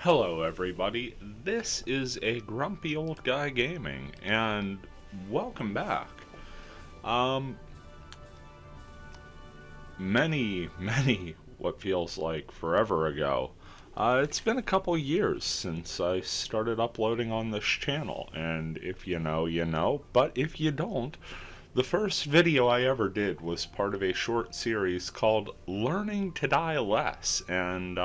Hello everybody, this is a grumpy old guy gaming, and welcome back. Um, what feels like forever ago. It's been a couple years since I started uploading on this channel, and if you know, you know, but if you don't, the first video I ever did was part of a short series called Learning to Die Less, and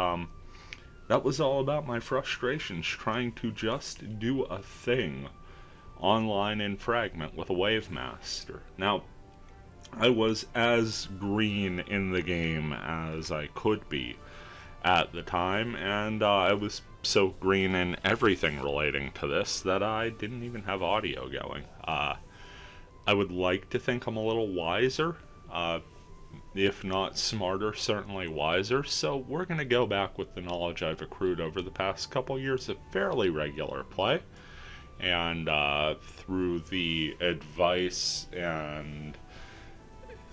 that was all about my frustrations trying to just do a thing online in Fragment with a wavemaster. Now, I was as green in the game as I could be at the time, and I was so green in everything relating to this that I didn't even have audio going. I would like to think I'm a little wiser, if not smarter, certainly wiser. So we're going to go back with the knowledge I've accrued over the past couple years of fairly regular play, and through the advice and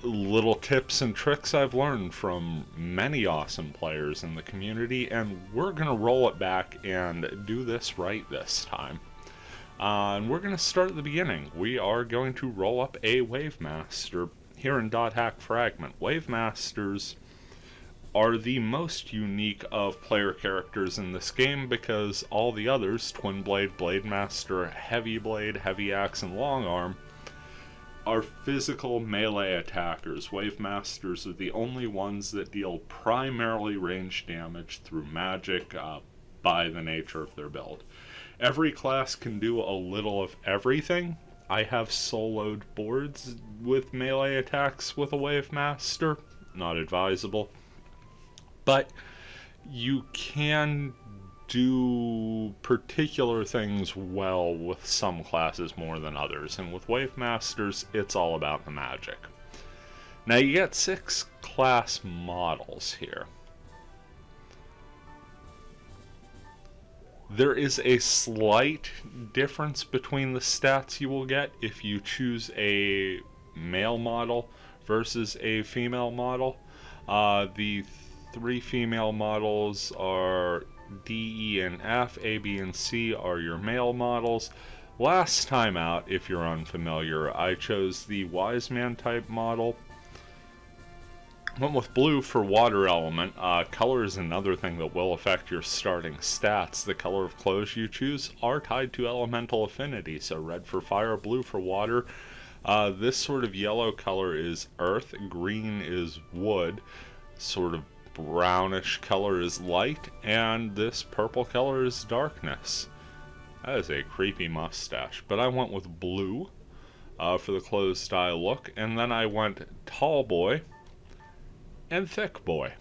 little tips and tricks I've learned from many awesome players in the community, and we're going to roll it back and do this right this time. And we're going to start at the beginning. We are going to roll up a wavemaster here in .hack fragment. Wavemasters are the most unique of player characters in this game because all the others, Twin Blade, Blade Master, Heavy Blade, Heavy Axe, and Long Arm, are physical melee attackers. Wavemasters are the only ones that deal primarily range damage through magic by the nature of their build. Every class can do a little of everything. I have soloed boards with melee attacks with a wavemaster, not advisable. But you can do particular things well with some classes more than others, and with wavemasters, it's all about the magic. Now you get 6 class models here. There is a slight difference between the stats you will get if you choose a male model versus a female model. The 3 female models are D, E, and F. A, B, and C are your male models. Last time out, if you're unfamiliar, I chose the Wise Man type model. Went with blue for water element. Color is another thing that will affect your starting stats. The color of clothes you choose are tied to elemental affinity, so red for fire, blue for water. This sort of yellow color is earth, green is wood, sort of brownish color is light, and this purple color is darkness. That is a creepy mustache, but I went with blue for the clothes style look, and then I went tall boy and thick boy.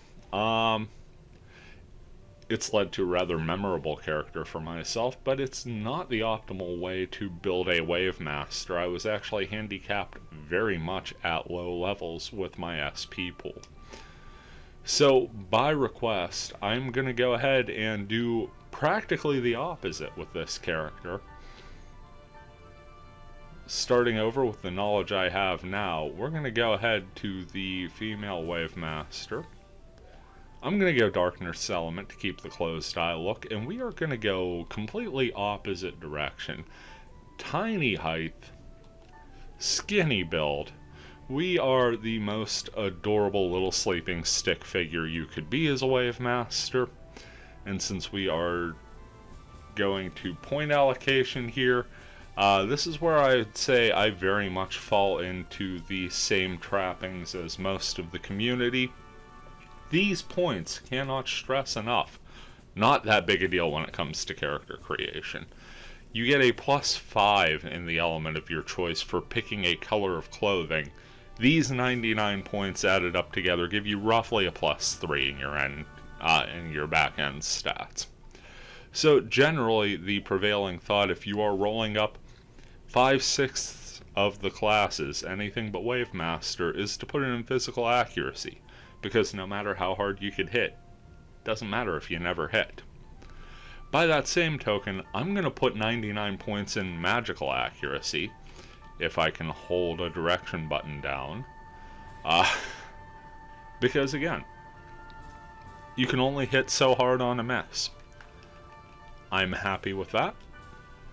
It's led to a rather memorable character for myself, but it's not the optimal way to build a wavemaster. I was actually handicapped very much at low levels with my SP pool. So, by request, I'm going to go ahead and do practically the opposite with this character. Starting over with the knowledge I have now, we're going to go ahead to the female wavemaster. I'm going to go darkness element to keep the closed style look, and we are going to go completely opposite direction. Tiny height, skinny build. We are the most adorable little sleeping stick figure you could be as a wavemaster, and since we are going to point allocation here, this is where I'd say I very much fall into the same trappings as most of the community. These points cannot stress enough. Not that big a deal when it comes to character creation. You get a +5 in the element of your choice for picking a color of clothing. These 99 points added up together give you roughly a +3 in your back end stats. So generally, the prevailing thought, if you are rolling up 5/6 of the classes, anything but wavemaster, is to put it in physical accuracy, because no matter how hard you could hit, doesn't matter if you never hit. By that same token, I'm going to put 99 points in magical accuracy, if I can hold a direction button down, because again, you can only hit so hard on a miss. I'm happy with that.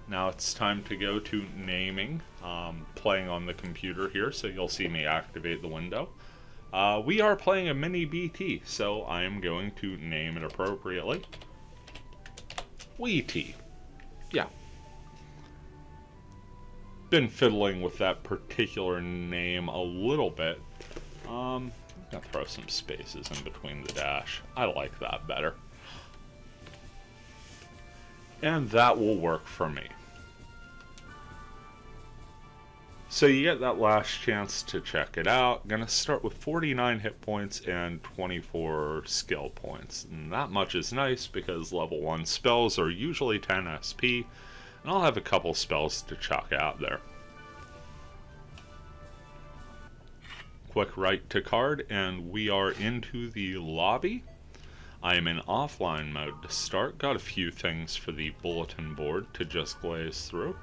Now it's time to go to naming. Playing on the computer here, so you'll see me activate the window. We are playing a mini BT, so I am going to name it appropriately. Wee-T. Yeah. Been fiddling with that particular name a little bit. I'm gonna throw some spaces in between the dash. I like that better. And that will work for me. So you get that last chance to check it out. Gonna start with 49 hit points and 24 skill points. And that much is nice because level 1 spells are usually 10 SP, and I'll have a couple spells to chuck out there. Quick right to card, and we are into the lobby. I am in offline mode to start. Got a few things for the bulletin board to just glaze through.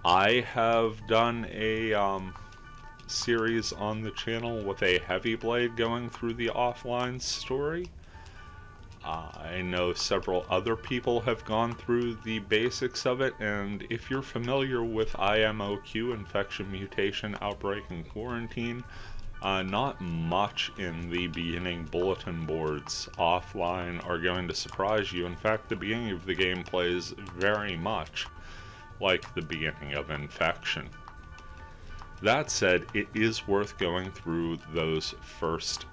I have done a series on the channel with a heavy blade going through the offline story. I know several other people have gone through the basics of it, and if you're familiar with IMOQ, Infection, Mutation, Outbreak, and Quarantine, not much in the beginning bulletin boards offline are going to surprise you. In fact, the beginning of the game plays very much like the beginning of Infection. That said, it is worth going through those first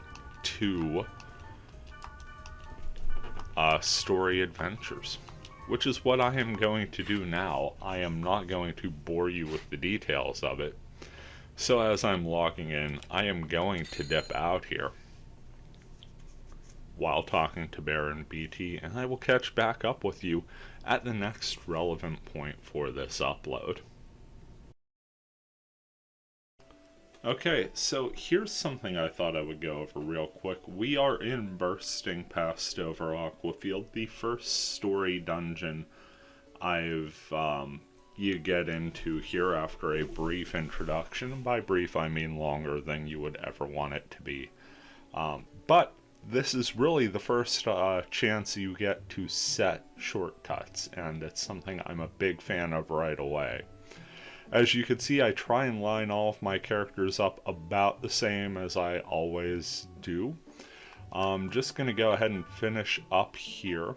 two story adventures, which is what I am going to do now. I am not going to bore you with the details of it. So as I'm logging in, I am going to dip out here while talking to Baron BT, and I will catch back up with you at the next relevant point for this upload. Okay, so here's something I thought I would go over real quick. We are in Bursting Past over Aquafield, the first story dungeon you get into here after a brief introduction. And by brief, I mean longer than you would ever want it to be. But this is really the first chance you get to set shortcuts, and it's something I'm a big fan of right away. As you can see, I try and line all of my characters up about the same as I always do. I'm just going to go ahead and finish up here.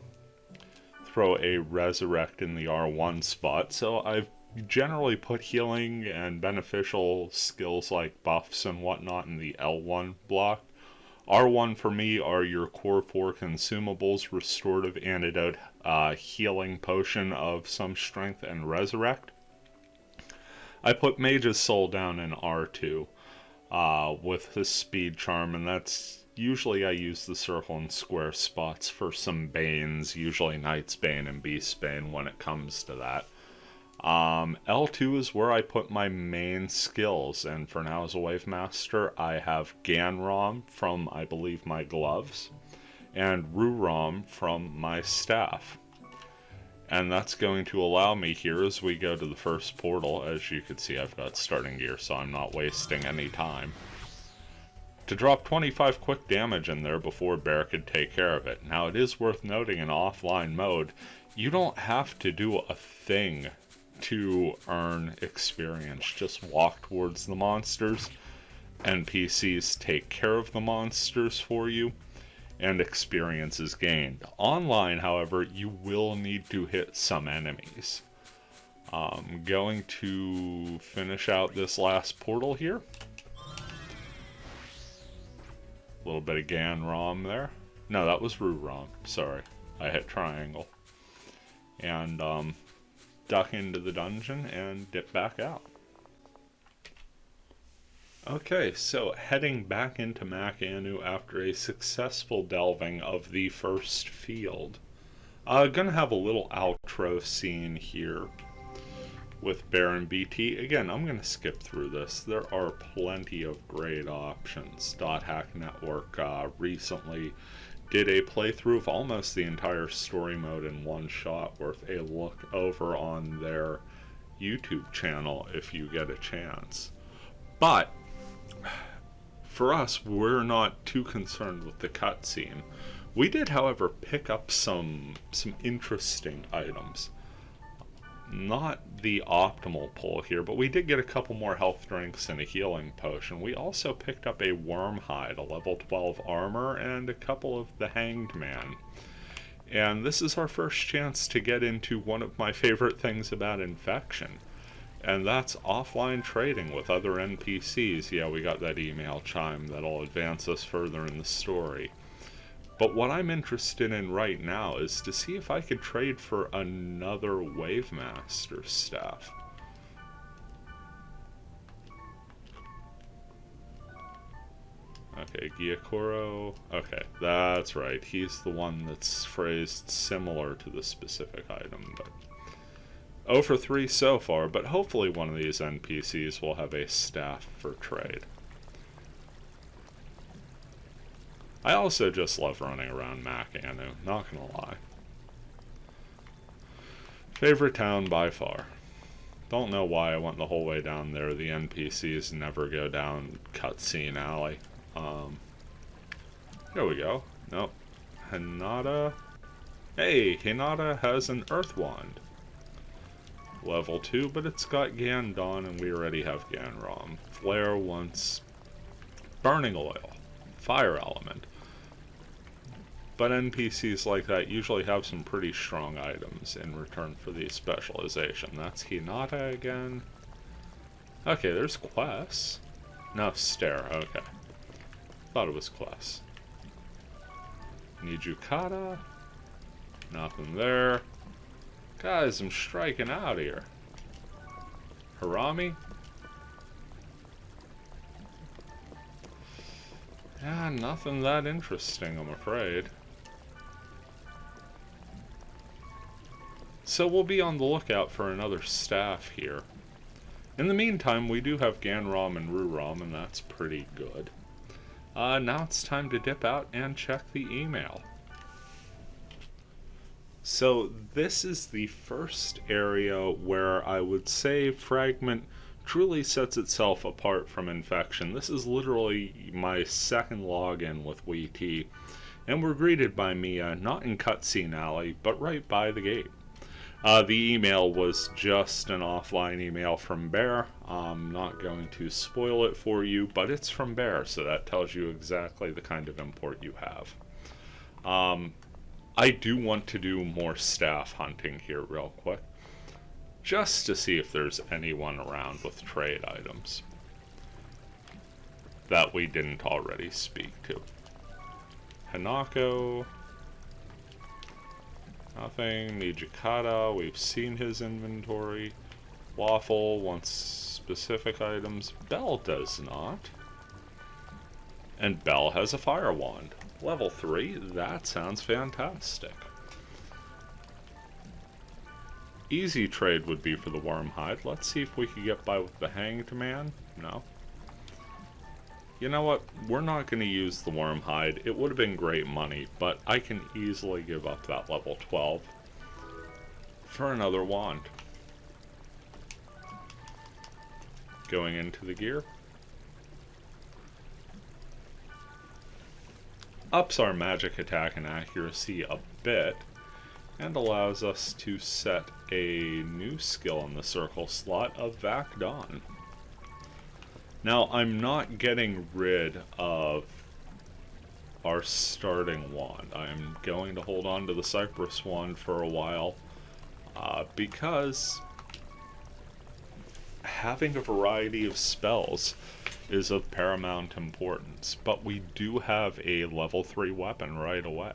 Throw a resurrect in the R1 spot. So I've generally put healing and beneficial skills like buffs and whatnot in the L1 block. R1 for me are your core 4 consumables, restorative antidote, healing potion of some strength, and resurrect. I put Mage's Soul down in R2 with his speed charm, and that's usually I use the circle and square spots for some Banes, usually Knight's Bane and Beast's Bane when it comes to that. L2 is where I put my main skills, and for now as a wavemaster I have Ganrom from, I believe, my gloves, and Rurom from my staff. And that's going to allow me here as we go to the first portal. As you can see, I've got starting gear, so I'm not wasting any time, to drop 25 quick damage in there before Bear could take care of it. Now, it is worth noting in offline mode, you don't have to do a thing to earn experience. Just walk towards the monsters, NPCs take care of the monsters for you, and experience is gained. Online, however, you will need to hit some enemies. I'm going to finish out this last portal here. A little bit of Ganrom there. No, that was Rurom. Sorry, I hit triangle. And duck into the dungeon and dip back out. Okay, so heading back into Mac Anu after a successful delving of the first field. Gonna have a little outro scene here with Baron BT. Again, I'm gonna skip through this. There are plenty of great options. .hack Network recently did a playthrough of almost the entire story mode in one shot. Worth a look over on their YouTube channel if you get a chance. But for us, we're not too concerned with the cutscene. We did, however, pick up some interesting items. Not the optimal pull here, but we did get a couple more health drinks and a healing potion. We also picked up a worm hide, a level 12 armor, and a couple of the Hanged Man. And this is our first chance to get into one of my favorite things about Infection, and that's offline trading with other NPCs. Yeah, we got that email chime that'll advance us further in the story. But what I'm interested in right now is to see if I could trade for another wavemaster staff. Okay, Gyokuro. Okay, that's right. He's the one that's phrased similar to the specific item. But 0 for 3 so far, but hopefully one of these NPCs will have a staff for trade. I also just love running around Makanu, not gonna lie. Favorite town by far. Don't know why I went the whole way down there. The NPCs never go down Cutscene Alley. Here we go. Nope. Hinata. Hey, Hinata has an Earth Wand. Level 2, but it's got Gandon, and we already have Ganrom. Flare wants Burning Oil. Fire element. But NPCs like that usually have some pretty strong items in return for the specialization. That's Hinata again. Okay, there's quests. No, Stare, okay. Thought it was quests. Nijukata. Nothing there. Guys, I'm striking out here. Harami. Yeah, nothing that interesting, I'm afraid. So we'll be on the lookout for another staff here. In the meantime, we do have Ganrom and Rurom, and that's pretty good. Now it's time to dip out and check the email. So this is the first area where I would say Fragment truly sets itself apart from Infection. This is literally my second login with WeT, and we're greeted by Mia, not in Cutscene Alley, but right by the gate. The email was just an offline email from Bear. I'm not going to spoil it for you, but it's from Bear, so that tells you exactly the kind of import you have. I do want to do more staff hunting here real quick, just to see if there's anyone around with trade items that we didn't already speak to. Hanako. Nothing. Nijikata, we've seen his inventory. Waffle wants specific items. Bell does not. And Bell has a fire wand. Level 3, that sounds fantastic. Easy trade would be for the worm hide. Let's see if we can get by with the Hanged Man. No. You know what? We're not going to use the worm hide. It would have been great money, but I can easily give up that level 12 for another wand. Going into the gear. Ups our magic attack and accuracy a bit, and allows us to set a new skill in the circle slot of Vakdon. Now, I'm not getting rid of our starting wand. I'm going to hold on to the Cypress wand for a while, because having a variety of spells is of paramount importance, but we do have a level 3 weapon right away.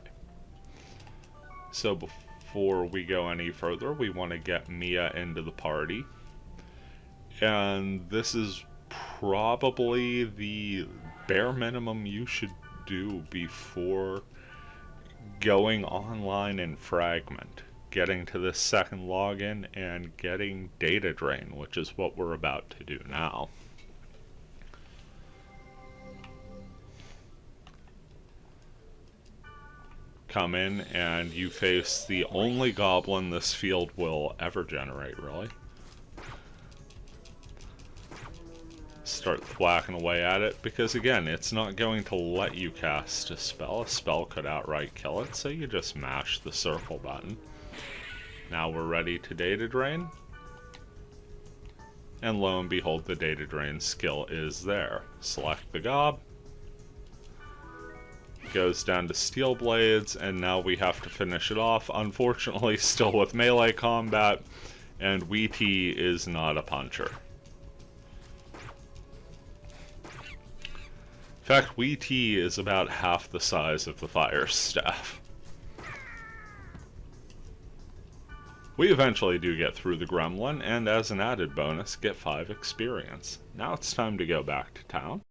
So before we go any further, we want to get Mia into the party, and this is probably the bare minimum you should do before going online in Fragment, getting to the second login and getting data drain, which is what we're about to do now. Come in and you face the only goblin this field will ever generate, really. start thwacking away at it, because again, it's not going to let you cast a spell. A spell could outright kill it, so you just mash the circle button. Now we're ready to data drain. And lo and behold, the data drain skill is there. Select the gob. Goes down to steel blades, and now we have to finish it off. Unfortunately, still with melee combat, and Wee is not a puncher. In fact, Wee is about half the size of the fire staff. We eventually do get through the gremlin, and as an added bonus, get 5 experience. Now it's time to go back to town.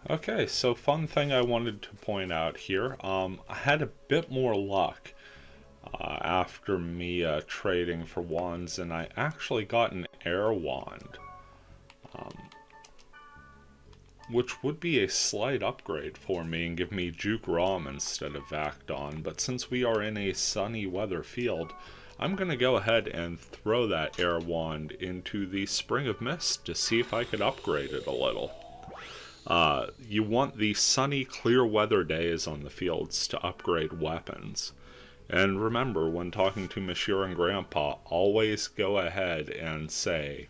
Okay, so fun thing I wanted to point out here. I had a bit more luck after me trading for wands, and I actually got an air wand. Which would be a slight upgrade for me and give me Juke Rom instead of Vacdon, but since we are in a sunny weather field, I'm going to go ahead and throw that air wand into the Spring of Mist to see if I could upgrade it a little. You want the sunny, clear weather days on the fields to upgrade weapons. And remember, when talking to Monsieur and Grandpa, always go ahead and say,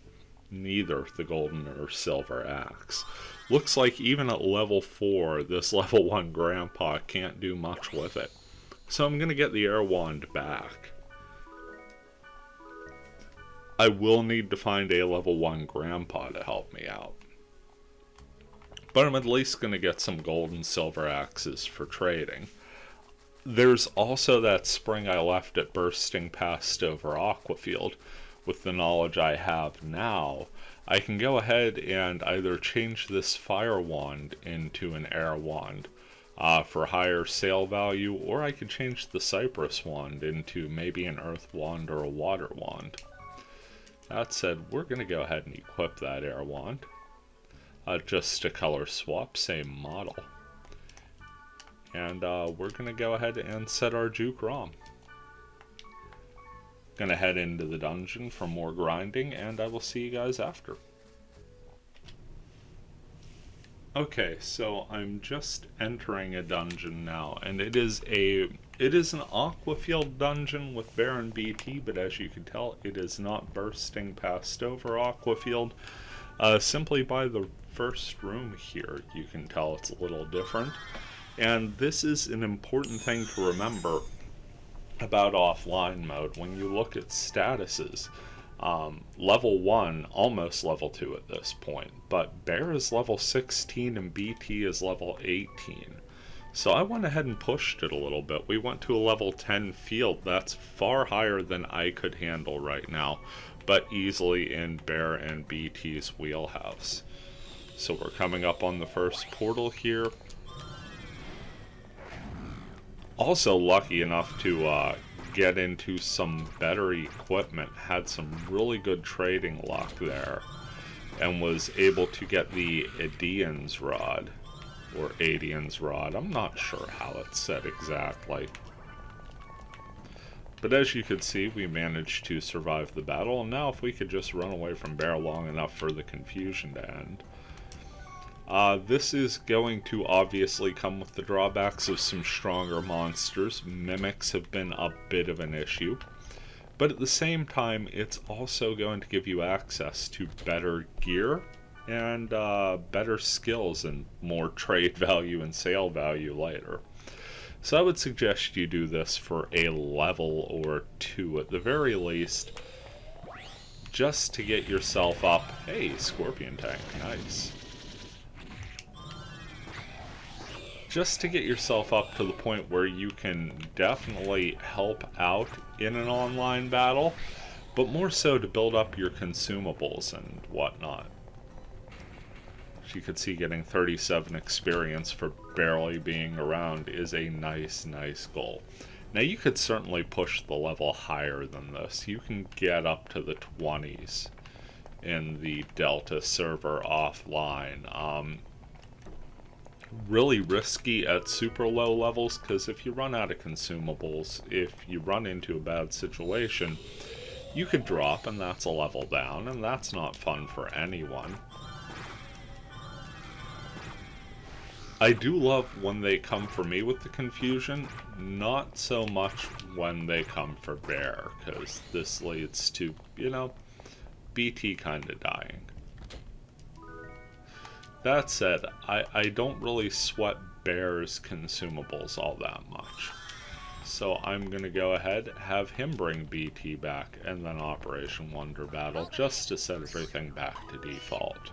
neither the golden or silver axe. Looks like even at level 4, this level 1 Grandpa can't do much with it. So I'm going to get the air wand back. I will need to find a level 1 Grandpa to help me out. But I'm at least going to get some gold and silver axes for trading. There's also that spring I left at Bursting Past over Aquafield. With the knowledge I have now, I can go ahead and either change this fire wand into an air wand for higher sale value, or I could change the cypress wand into maybe an earth wand or a water wand. That said, we're going to go ahead and equip that air wand. Just a color swap, same model. And we're going to go ahead and set our Juke Rom. Gonna head into the dungeon for more grinding, and I will see you guys after. Okay, so I'm just entering a dungeon now, and it is an Aquafield dungeon with Baron BT, but as you can tell, it is not Bursting Past over Aquafield. Simply by the first room here, you can tell it's a little different. And this is an important thing to remember about offline mode. When you look at statuses, level 1, almost level 2 at this point, but Bear is level 16 and BT is level 18. So I went ahead and pushed it a little bit. We went to a level 10 field. That's far higher than I could handle right now, but easily in Bear and BT's wheelhouse. So we're coming up on the first portal here. Also lucky enough to get into some better equipment, had some really good trading luck there, and was able to get the Adian's Rod, or Adian's Rod, I'm not sure how it's said exactly. But as you could see, we managed to survive the battle, and now if we could just run away from Bear long enough for the confusion to end. This is going to obviously come with the drawbacks of some stronger monsters. Mimics have been a bit of an issue. But at the same time, it's also going to give you access to better gear and better skills and more trade value and sale value later. So I would suggest you do this for a level or 2 at the very least, just to get yourself up. Hey, Scorpion Tank, nice. Just to get yourself up to the point where you can definitely help out in an online battle, but more so to build up your consumables and whatnot. As you can see, getting 37 experience for barely being around is a nice goal. Now you could certainly push the level higher than this. You can get up to the 20s in the Delta server offline. really risky at super low levels, because if you run out of consumables, if you run into a bad situation, you could drop and that's a level down, and that's not fun for anyone. I do love when they come for me with the confusion, not so much when they come for Bear, because this leads to, you know, BT kind of dying. That said, I don't really sweat Bear's consumables all that much. So I'm going to go ahead, have him bring BT back, and then Operation Wonder Battle, just to set everything back to default.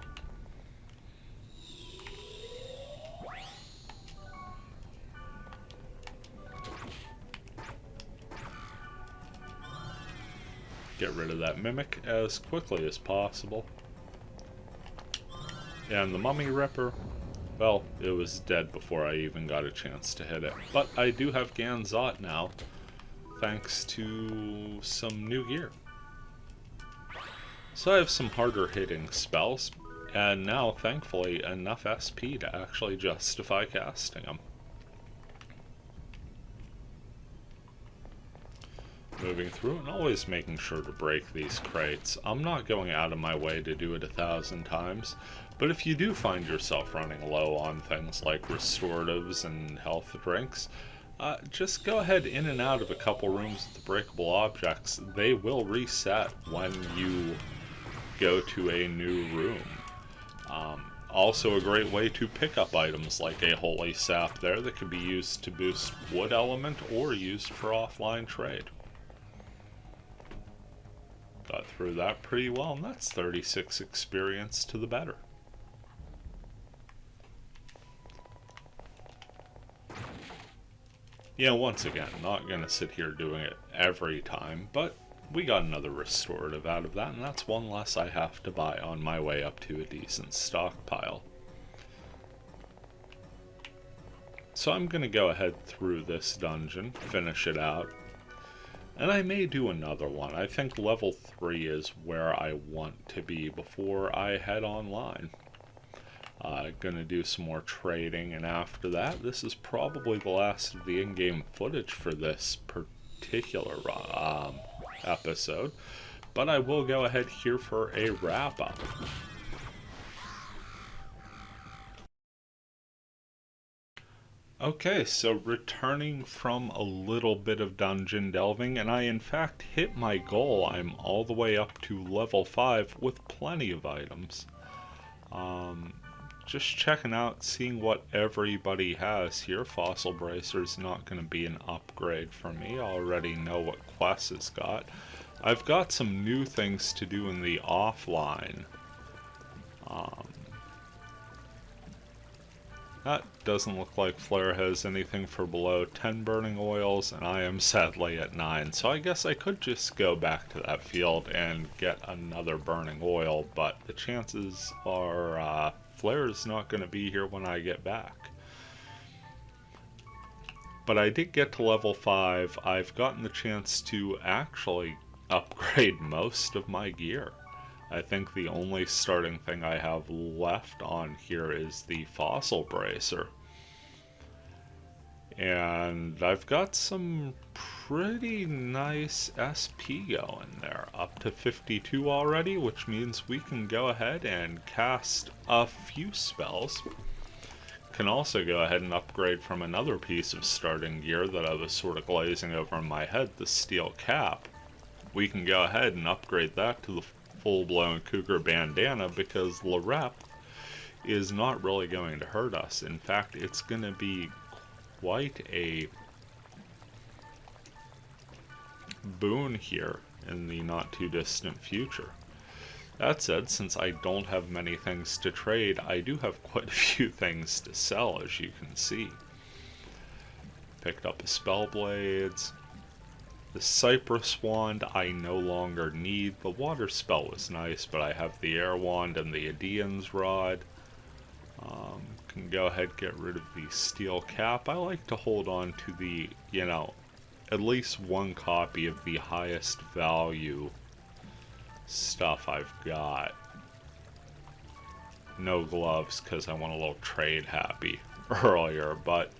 Get rid of that Mimic as quickly as possible. And the Mummy Ripper, well, it was dead before I even got a chance to hit it. But I do have Ganzot now, thanks to some new gear. So I have some harder hitting spells, and now, thankfully, enough SP to actually justify casting them. Moving through and always making sure to break these crates. I'm not going out of my way to do it 1,000 times, but if you do find yourself running low on things like restoratives and health drinks, just go ahead in and out of a couple rooms with the breakable objects. They will reset when you go to a new room. Also a great way to pick up items like a holy sap there that could be used to boost wood element or used for offline trade. Got through that pretty well, and that's 36 experience to the better. Yeah, once again, not going to sit here doing it every time, but we got another restorative out of that, and that's one less I have to buy on my way up to a decent stockpile. So I'm going to go ahead through this dungeon, finish it out, and I may do another one. I think level 3 is where I want to be before I head online. Gonna do some more trading, and after that, this is probably the last of the in-game footage for this particular episode, but I will go ahead here for a wrap-up. Okay, so returning from a little bit of dungeon delving, and I in fact hit my goal. I'm all the way up to level 5 with plenty of items. Just checking out, seeing what everybody has here. Fossil Bracer's not going to be an upgrade for me. I already know what Quest has got. I've got some new things to do in the offline. That doesn't look like Flare has anything for below 10 burning oils, and I am sadly at 9, so I guess I could just go back to that field and get another burning oil, but the chances are Flare is not going to be here when I get back. But I did get to level 5. I've gotten the chance to actually upgrade most of my gear. I think the only starting thing I have left on here is the Fossil Bracer. And I've got some pretty nice SP going there, up to 52 already, which means we can go ahead and cast a few spells. Can also go ahead and upgrade from another piece of starting gear that I was sort of glazing over in my head, the Steel Cap. We can go ahead and upgrade that to the full-blown Cougar Bandana, because Lorep is not really going to hurt us. In fact, it's going to be quite a boon here in the not-too-distant future. That said, since I don't have many things to trade, I do have quite a few things to sell, as you can see. Picked up a Spellblades. The Cypress Wand I no longer need. The Water Spell was nice, but I have the Air Wand and the Aedean's Rod. Can go ahead and get rid of the Steel Cap. I like to hold on to the, you know, at least one copy of the highest value stuff I've got. No gloves, because I want a little trade happy. earlier, but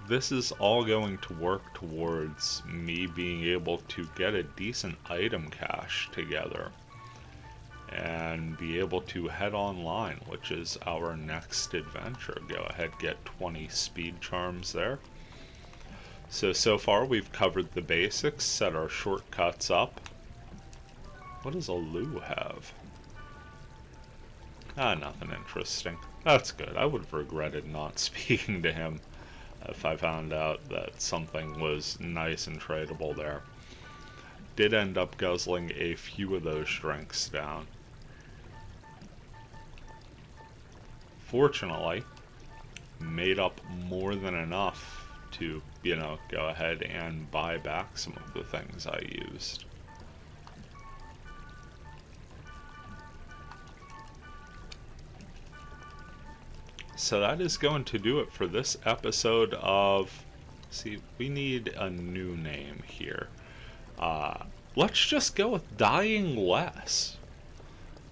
this is all going to work towards me being able to get a decent item cache together and be able to head online, which is our next adventure. Go ahead, get 20 speed charms there. So far we've covered the basics, set our shortcuts up. What does Alu have? Nothing interesting. That's good. I would have regretted not speaking to him if I found out that something was nice and tradable there. Did end up guzzling a few of those drinks down. Fortunately, made up more than enough to, go ahead and buy back some of the things I used. So that is going to do it for this episode of... See, we need a new name here. Let's just go with Dying Less.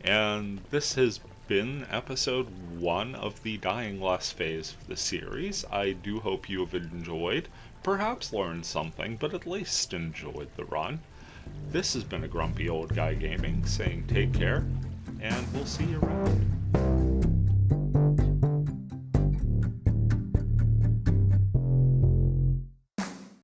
And this has been episode 1 of the Dying Less phase of the series. I do hope you have enjoyed, perhaps learned something, but at least enjoyed the run. This has been a Grumpy Old Guy Gaming saying take care, and we'll see you around.